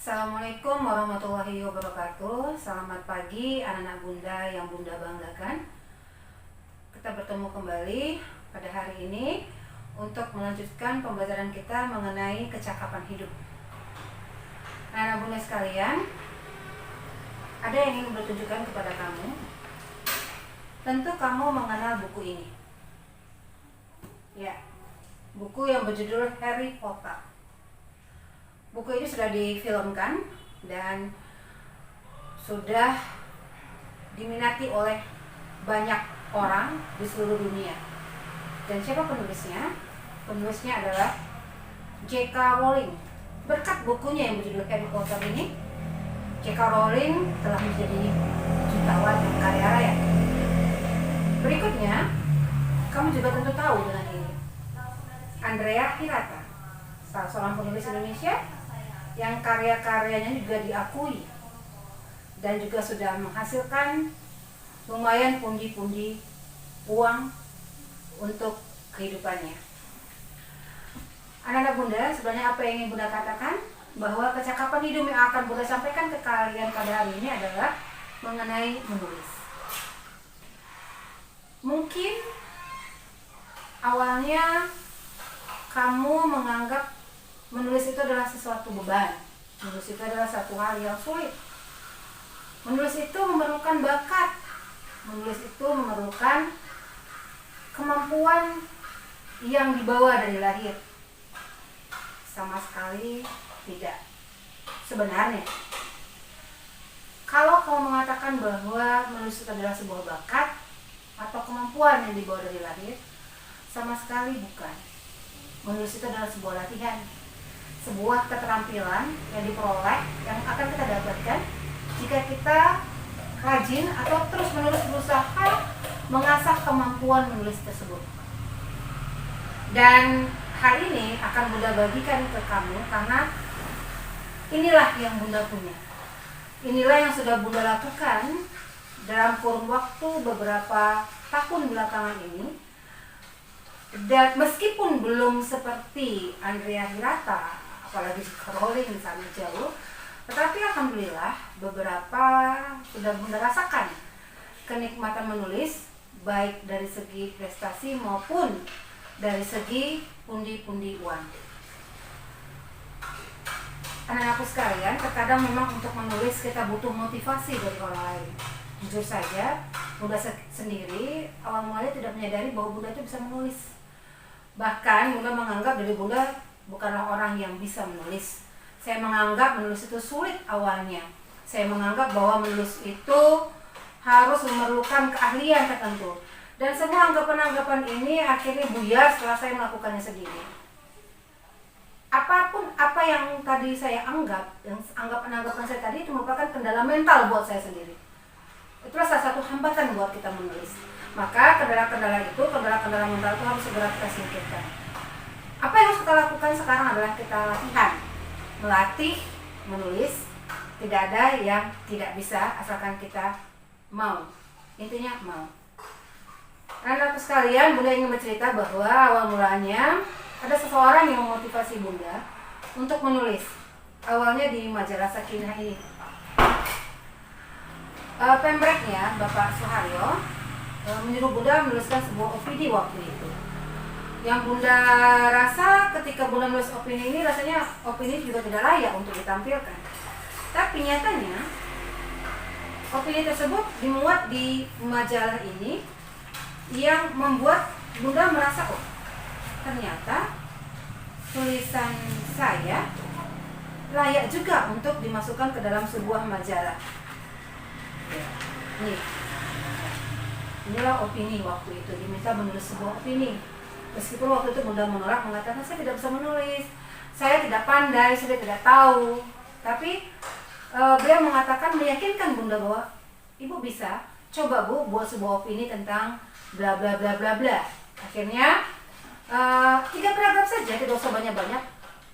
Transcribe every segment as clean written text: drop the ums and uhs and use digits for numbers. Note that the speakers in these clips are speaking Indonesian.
Assalamualaikum warahmatullahi wabarakatuh. Selamat pagi anak-anak bunda yang bunda banggakan. Kita bertemu kembali pada hari ini untuk melanjutkan pembelajaran kita mengenai kecakapan hidup. Anak-anak bunda sekalian, ada yang ingin bertunjukkan kepada kamu. Tentu kamu mengenal buku ini. Ya, buku yang berjudul Harry Potter. Buku ini sudah difilmkan dan sudah diminati oleh banyak orang di seluruh dunia. Dan siapa penulisnya? Penulisnya adalah J.K. Rowling. Berkat bukunya yang berjudul Harry Potter ini, J.K. Rowling telah menjadi jutawan yang kaya raya. Berikutnya, kamu juga tentu tahu dengan ini. Andrea Hirata, salah seorang penulis Indonesia yang karya-karyanya juga diakui dan juga sudah menghasilkan lumayan pundi-pundi uang untuk kehidupannya. Anak-anak bunda, sebenarnya apa yang ingin bunda katakan? Bahwa kecakapan hidup yang akan bunda sampaikan ke kalian pada hari ini adalah mengenai menulis. Mungkin awalnya kamu menganggap menulis itu adalah sesuatu beban. Menulis itu adalah satu hal yang sulit. Menulis itu memerlukan bakat. Menulis itu memerlukan kemampuan yang dibawa dari lahir. Sama sekali tidak. Sebenarnya, kalau kamu mengatakan bahwa menulis itu adalah sebuah bakat atau kemampuan yang dibawa dari lahir, sama sekali bukan. Menulis itu adalah sebuah latihan, sebuah keterampilan yang diperoleh, yang akan kita dapatkan jika kita rajin atau terus menerus berusaha mengasah kemampuan menulis tersebut. Dan hal ini akan bunda bagikan ke kamu karena inilah yang bunda punya. Inilah yang sudah bunda lakukan dalam kurun waktu beberapa tahun belakangan ini. Dan meskipun belum seperti Andrea Hirata, apalagi J.K. Rowling sangat jauh, tetapi alhamdulillah beberapa sudah bunda rasakan kenikmatan menulis, baik dari segi prestasi maupun dari segi pundi-pundi uang. Anak-anakku sekalian, terkadang memang untuk menulis kita butuh motivasi dari orang lain. Jujur saja, bunda sendiri awal mulanya tidak menyadari bahwa bunda itu bisa menulis. Bahkan bunda menganggap diri bunda bukanlah orang yang bisa menulis. Saya menganggap menulis itu sulit awalnya. Saya menganggap bahwa menulis itu harus memerlukan keahlian tertentu. Dan semua anggapan-anggapan ini akhirnya buyar setelah saya melakukannya sendiri. Apapun apa yang tadi saya anggap, yang anggapan-anggapan saya tadi itu merupakan kendala mental buat saya sendiri. Itulah salah satu hambatan buat kita menulis. Maka kendala-kendala mental itu harus segera kita singkirkan. Apa yang harus kita lakukan sekarang adalah kita latihan, melatih menulis. Tidak ada yang tidak bisa asalkan kita mau. Intinya mau. Anak-anak sekalian, bunda ingin bercerita bahwa awal mulanya ada seseorang yang memotivasi bunda untuk menulis. Awalnya di majalah Sakinah ini. Pemretnya Bapak Suharyo menyuruh bunda menuliskan sebuah opini waktu itu. Yang bunda rasa ketika bunda menulis opini ini, rasanya opini juga tidak layak untuk ditampilkan. Tapi nyatanya opini tersebut dimuat di majalah ini yang membuat bunda merasa, oh ternyata tulisan saya layak juga untuk dimasukkan ke dalam sebuah majalah. Inilah opini waktu itu, diminta menulis sebuah opini. Meskipun waktu itu bunda menolak, mengatakan saya tidak bisa menulis, saya tidak pandai, saya tidak tahu. Tapi beliau mengatakan, meyakinkan bunda bahwa ibu bisa, coba bu buat sebuah opini tentang bla bla bla bla bla. Akhirnya 3 paragraf saja, tidak usah banyak-banyak.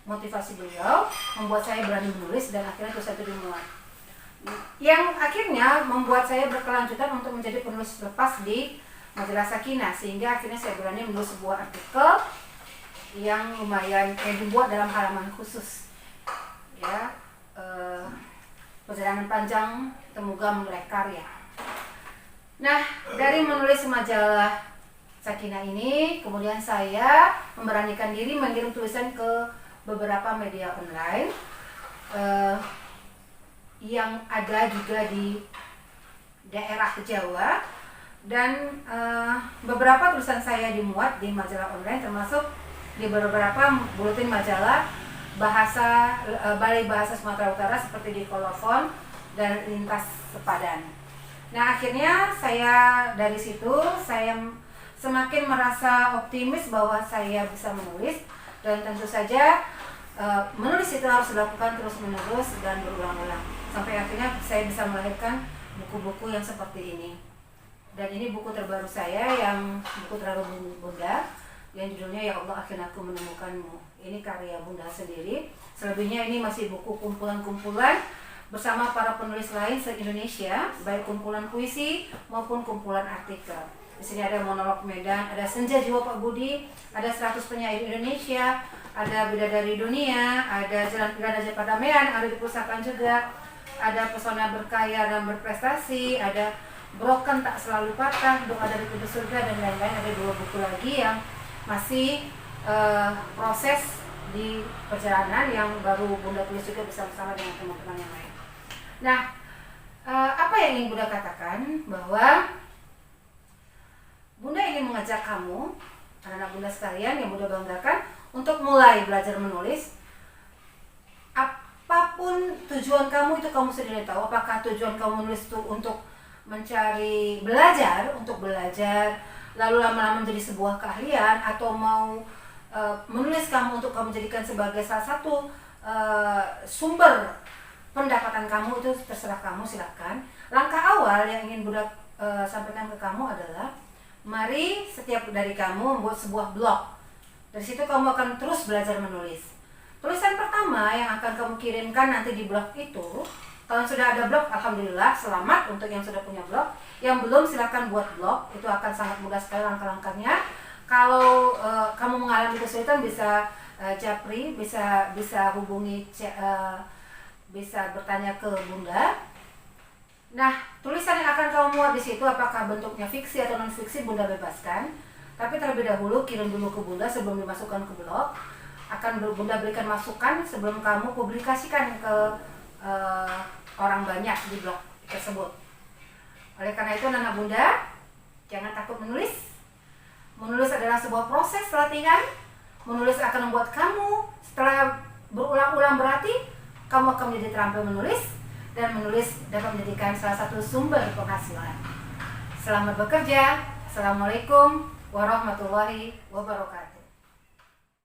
Motivasi beliau membuat saya berani menulis dan akhirnya tulisan itu dimuat. Yang akhirnya membuat saya berkelanjutan untuk menjadi penulis lepas di majalah Sakinah, sehingga akhirnya saya berani menulis sebuah artikel yang lumayan dibuat dalam halaman khusus, ya, perjalanan panjang semoga menuai karya. Nah, dari menulis majalah Sakinah ini, kemudian saya memberanikan diri mengirim tulisan ke beberapa media online yang ada juga di daerah Jawa, dan beberapa tulisan saya dimuat di majalah online, termasuk di beberapa buletin majalah Balai Bahasa Sumatera Utara seperti di Kolofon dan Lintas Sepadan. Nah, akhirnya saya dari situ saya semakin merasa optimis bahwa saya bisa menulis, dan tentu saja menulis itu harus dilakukan terus-menerus dan berulang-ulang sampai akhirnya saya bisa melahirkan buku-buku yang seperti ini. Dan ini buku terbaru saya, yang buku terbaru Bunda, yang judulnya Ya Allah Akhirnya Aku Menemukanmu. Ini karya Bunda sendiri. Selebihnya ini masih buku kumpulan-kumpulan bersama para penulis lain se-Indonesia, baik kumpulan puisi maupun kumpulan artikel. Di sini ada Monolog Medan, ada Senja Jiwa Pak Budi, ada 100 Penyair Indonesia, ada Bidadari Dunia, ada Jalan Pilihan Aja Perdamaian, ada di Pusakaan juga, ada Pesona Berkaya dan Berprestasi, ada Broken Tak Selalu Patah, Doa dari Pintu Surga, dan lain-lain. Ada 2 buku lagi yang masih proses di perjalanan yang baru Bunda tulis juga bersama-sama dengan teman-teman yang lain. Nah, apa yang ingin Bunda katakan, bahwa Bunda ingin mengajak kamu, anak-anak Bunda sekalian yang Bunda banggakan, untuk mulai belajar menulis. Apapun tujuan kamu itu kamu sendiri tahu. Apakah tujuan kamu menulis itu untuk mencari untuk belajar, lalu lama-lama menjadi sebuah keahlian, atau mau menulis kamu untuk kamu jadikan sebagai salah satu sumber pendapatan kamu, itu terserah kamu, silakan. Langkah awal yang ingin Bunda sampaikan ke kamu adalah, mari setiap dari kamu membuat sebuah blog. Dari situ kamu akan terus belajar menulis. Tulisan pertama yang akan kamu kirimkan nanti di blog itu, kalau sudah ada blog, alhamdulillah, selamat untuk yang sudah punya blog. Yang belum, silakan buat blog, itu akan sangat mudah sekali langkah-langkahnya. Kalau kamu mengalami kesulitan, bisa japri, bisa hubungi, bisa bertanya ke Bunda. Nah, tulisan yang akan kamu muat di situ, apakah bentuknya fiksi atau non fiksi, Bunda bebaskan. Tapi terlebih dahulu kirim dulu ke Bunda sebelum dimasukkan ke blog. Akan Bunda berikan masukan sebelum kamu publikasikan ke orang banyak di blog tersebut. Oleh karena itu, anak Bunda, jangan takut menulis. Menulis adalah sebuah proses latihan. Menulis akan membuat kamu, setelah berulang-ulang berarti, kamu akan menjadi terampil menulis, dan menulis dapat menjadikan salah satu sumber penghasilan. Selamat bekerja. Assalamualaikum warahmatullahi wabarakatuh.